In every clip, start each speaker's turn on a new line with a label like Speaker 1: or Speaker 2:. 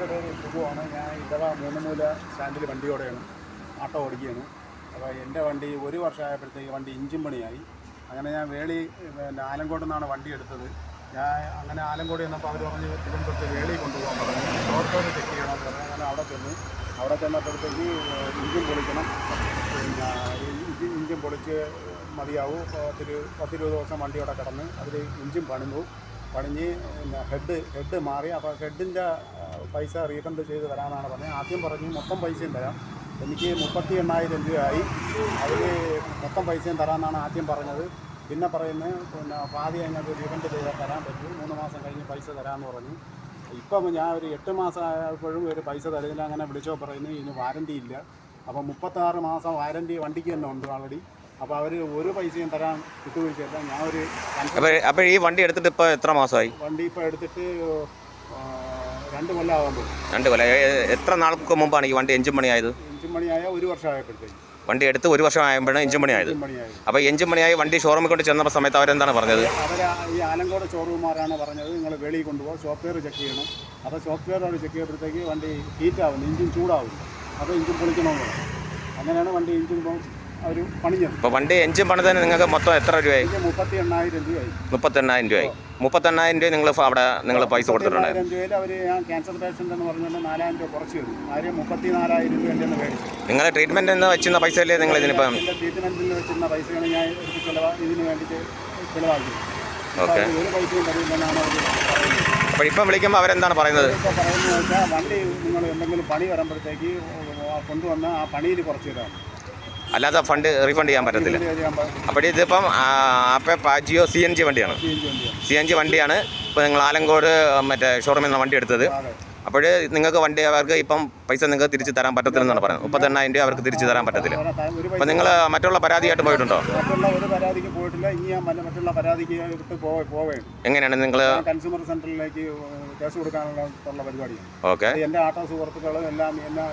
Speaker 1: എൻ്റെ പേര് സുഖമാണ്. ഞാൻ ഇടവ മൂന്നുമൂല സ്റ്റാൻഡിൽ വണ്ടിയോടെയാണ് ആട്ടോ ഓടിക്കുകയാണ്. അപ്പോൾ എൻ്റെ വണ്ടി ഒരു വർഷമായപ്പോഴത്തേക്ക് വണ്ടി എഞ്ചിൻ പണിയായി. അങ്ങനെ ഞാൻ പിന്നെ ആലങ്കോട് നിന്നാണ് വണ്ടി എടുത്തത്. ഞാൻ അങ്ങനെ ആലങ്കോട് ചെന്നപ്പോൾ അവർ പറഞ്ഞ് തിരുവനന്തപുരത്ത് വേളി കൊണ്ടുപോകാൻ പറഞ്ഞു. ഡോക്ടറെ ചെക്ക് ചെയ്യണമെന്ന് പറഞ്ഞു. അങ്ങനെ അവിടെ ചെന്നപ്പോഴത്തേക്ക് എഞ്ചിൻ പൊളിക്കണം. പിന്നെ എഞ്ചിൻ പൊളിച്ച് മതിയാവും. 10-20 ദിവസം വണ്ടിയോടെ കിടന്ന് അതിൽ എഞ്ചിൻ പണിഞ്ഞ് ഹെഡ് മാറി. അപ്പോൾ ഹെഡിൻ്റെ പൈസ റീഫണ്ട് ചെയ്ത് തരാമെന്നാണ് പറഞ്ഞത്. ആദ്യം പറഞ്ഞു മൊത്തം പൈസയും തരാം. എനിക്ക് 38,000 രൂപയായി. അതിൽ മൊത്തം പൈസയും തരാമെന്നാണ് ആദ്യം പറഞ്ഞത്. പിന്നെ പറയുന്നത് പാതി ഞങ്ങൾക്ക് റീഫണ്ട് ചെയ്താൽ തരാൻ പറ്റും, 3 മാസം കഴിഞ്ഞ് പൈസ തരാമെന്ന് പറഞ്ഞു. ഇപ്പം ഞാൻ ഒരു 8 മാസം ആയപ്പോഴും ഒരു പൈസ തരുന്നില്ല. അങ്ങനെ വിളിച്ചോ പറയുന്നു ഇതിന് വാരണ്ടി ഇല്ല. അപ്പോൾ 36 മാസം വാരണ്ടി വണ്ടിക്ക് തന്നെ ഉണ്ട് ആൾറെഡി. അപ്പോൾ അവർ ഒരു പൈസയും തരാൻ വിട്ടുവീഴ്ചയില്ല. ഞാൻ
Speaker 2: അപ്പോൾ ഈ വണ്ടി എടുത്തിട്ട് ഇപ്പോൾ എത്ര മാസമായി?
Speaker 1: വണ്ടി ഇപ്പോൾ എടുത്തിട്ട് 2 കൊല്ലം ആകുമ്പോൾ.
Speaker 2: 2 കൊല്ലം. എത്ര നാൾക്ക് മുമ്പാണ് ഈ വണ്ടി എഞ്ചിൻ പണിയായത്?
Speaker 1: എഞ്ചിൻ പണിയായ 1 വർഷമായപ്പോഴത്തേക്ക്.
Speaker 2: വണ്ടി എടുത്ത് 1 വർഷം ആയപ്പോഴാണ് എഞ്ചിൻ പണിയായത്. അപ്പോൾ എഞ്ചിൻ പണിയായി വണ്ടി ഷോറൂമിൽ കൊണ്ട് ചെന്ന സമയത്ത് അവരെന്താണ് പറഞ്ഞത്?
Speaker 1: ഈ ആലങ്കോട് ഷോറൂമാരാണ് പറഞ്ഞത് നിങ്ങൾ വെളിയിൽ കൊണ്ടുപോകും, സോഫ്റ്റ്വെയർ ചെക്ക് ചെയ്യണം. അപ്പോൾ സോഫ്റ്റ്വെയർ അവർ ചെക്ക് ചെയ്തപ്പോഴത്തേക്ക് വണ്ടി ഹീറ്റാവുന്നു, എഞ്ചിൻ ചൂടാവും. അപ്പോൾ എഞ്ചിൻ പൊളിക്കണമെന്ന് പറഞ്ഞു. അങ്ങനെയാണ് വണ്ടി എഞ്ചിൻ അവർ പണിഞ്ഞത്.
Speaker 2: അപ്പോൾ വണ്ടി എഞ്ചിൻ പണിതന്നെ നിങ്ങൾക്ക് മൊത്തം എത്ര രൂപയായി?
Speaker 1: 38,000 രൂപയായി.
Speaker 2: 38,000 രൂപയായി. 38,000 രൂപ നിങ്ങൾ പൈസ കൊടുത്തിട്ടുണ്ടായിരുന്നു.
Speaker 1: 38,000 രൂപയിൽ അവർ ഞാൻ ക്യാൻസർ പേഷ്യൻ്റ് എന്ന് പറഞ്ഞുകൊണ്ട് 4,000 രൂപ കുറച്ച് തരും. ആദ്യം 34,000 രൂപ എൻ്റെ മേടിച്ചു.
Speaker 2: നിങ്ങൾ ട്രീറ്റ്മെൻറ്റിന് വെച്ചിരുന്ന പൈസ അല്ലേ നിങ്ങൾ ഇതിനിപ്പം?
Speaker 1: ട്രീറ്റ്മെൻറ്റിൽ വെച്ചിരുന്ന പൈസയാണ് ഞാൻ ഇതിന് വേണ്ടിയിട്ട് ചിലവാക്കി.
Speaker 2: ഓക്കെ.
Speaker 1: ഒരു പൈസയും തരുമെന്നാണ് അവർ പറയുന്നത്.
Speaker 2: അപ്പോൾ ഇപ്പം വിളിക്കുമ്പോൾ അവരെന്താണ് പറയുന്നത്?
Speaker 1: ഇപ്പോൾ പറയുന്നത് വെച്ചാൽ വണ്ടി നിങ്ങൾ എന്തെങ്കിലും പണി വരുമ്പോഴത്തേക്ക് കൊണ്ടുവന്ന് ആ പണിയിൽ കുറച്ച് തരാം,
Speaker 2: അല്ലാതെ ഫണ്ട് റീഫണ്ട് ചെയ്യാൻ പറ്റത്തില്ല. അപ്പോൾ ഇതിപ്പം പാജിയോ CNG വണ്ടിയാണ്. CNG വണ്ടിയാണ് ഇപ്പോൾ നിങ്ങൾ ആലങ്കോട് മറ്റേ ഷോറൂമിൽ നിന്ന് വണ്ടി എടുത്തത്. അപ്പോൾ നിങ്ങൾക്ക് വണ്ടി അവർക്ക് ഇപ്പം പൈസ നിങ്ങൾക്ക് തിരിച്ച് തരാൻ പറ്റത്തില്ലെന്നാണ് പറയുന്നത്. 38,000 രൂപ അവർക്ക് തിരിച്ച് തരാൻ പറ്റത്തില്ല. അപ്പോൾ നിങ്ങൾ മറ്റുള്ള പരാതിയായിട്ട് പോയിട്ടുണ്ടോ?
Speaker 1: മറ്റുള്ള ഒരു പരാതിക്ക് പോയിട്ടില്ല. ഇനി ഞാൻ മറ്റുള്ള പരാതിക്ക് വിട്ട് പോവുകയാണ്.
Speaker 2: എങ്ങനെയാണ് നിങ്ങൾ
Speaker 1: കൺസ്യൂമർ സെൻറ്ററിലേക്ക് കേസ് കൊടുക്കാനുള്ള പരിപാടിയാണ്.
Speaker 2: ഓക്കെ.
Speaker 1: എൻ്റെ ആട്ടോ സുഹൃത്തുക്കളും എല്ലാം എന്നെ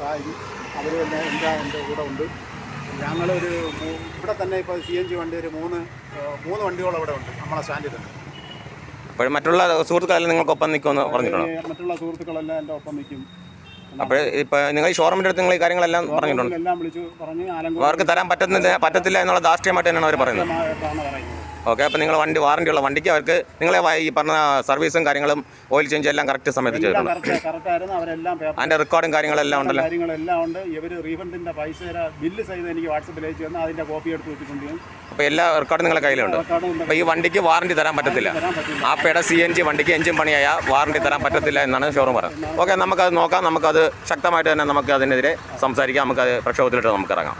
Speaker 1: സഹായിക്കും. അവർ എൻ്റെ കൂടെ ഉണ്ട്. ഞങ്ങളൊരു ഇവിടെ തന്നെ ഇപ്പോൾ CNG വണ്ടി ഒരു മൂന്ന് വണ്ടിയോളം ഇവിടെ ഉണ്ട് നമ്മളെ സ്റ്റാൻഡിൽ തന്നെ.
Speaker 2: അപ്പോൾ മറ്റുള്ള സുഹൃത്തുക്കളെല്ലാം നിങ്ങൾക്കൊപ്പം നിൽക്കുമെന്ന് പറഞ്ഞിട്ടുണ്ടോ?
Speaker 1: മറ്റുള്ള സുഹൃത്തുക്കളെല്ലാം എൻ്റെ ഒപ്പം നിൽക്കും.
Speaker 2: അപ്പോൾ ഇപ്പോൾ നിങ്ങൾ ഈ ഷോറൂമിൻ്റെ അടുത്ത് നിങ്ങൾ ഈ കാര്യങ്ങളെല്ലാം പറഞ്ഞിട്ടുണ്ട്?
Speaker 1: എല്ലാം വിളിച്ചു പറഞ്ഞ്
Speaker 2: അവർക്ക് തരാൻ പറ്റത്തില്ല എന്നുള്ള ധാർഷ്ട്യമായിട്ട് തന്നെയാണ് അവർ പറയുന്നത്. ഓക്കെ. അപ്പോൾ നിങ്ങൾ വാറണ്ടിയുള്ള വണ്ടിക്ക് അവർക്ക് നിങ്ങളെ ഈ പറഞ്ഞ സർവീസും കാര്യങ്ങളും ഓയിൽ ചേഞ്ച് എല്ലാം കറക്റ്റ് സമയത്ത് ചെയ്തിട്ടുണ്ട്. അതിൻ്റെ റെക്കോർഡും കാര്യങ്ങളെല്ലാം ഉണ്ടല്ലോ?
Speaker 1: കാര്യങ്ങളെല്ലാം ഉണ്ട്. ഇവർ റീഫണ്ടിൻ്റെ പൈസ ബില്ല് ചെയ്ത് എനിക്ക് വാട്സപ്പിൽ അയച്ചു തന്നാൽ അതിൻ്റെ കോപ്പി എടുത്ത് വെച്ചിട്ടുണ്ട്.
Speaker 2: അപ്പോൾ എല്ലാ റെക്കോർഡും നിങ്ങളുടെ കയ്യിലുണ്ട്. അപ്പോൾ ഈ വണ്ടിക്ക് വാറണ്ടി തരാൻ പറ്റത്തില്ല. ആപ്പയുടെ CNG വണ്ടിക്ക് എഞ്ചിൻ പണിയായ വാറണ്ടി തരാൻ പറ്റത്തില്ല എന്നാണ് ഷോറൂം പറയുന്നത്. ഓക്കെ, നമുക്കത് നോക്കാം. നമുക്കത് ശക്തമായിട്ട് തന്നെ നമുക്ക് അതിനെതിരെ സംസാരിക്കാം. നമുക്കത് പ്രക്ഷോഭത്തിലിട്ട് നമുക്ക് ഇറങ്ങാം.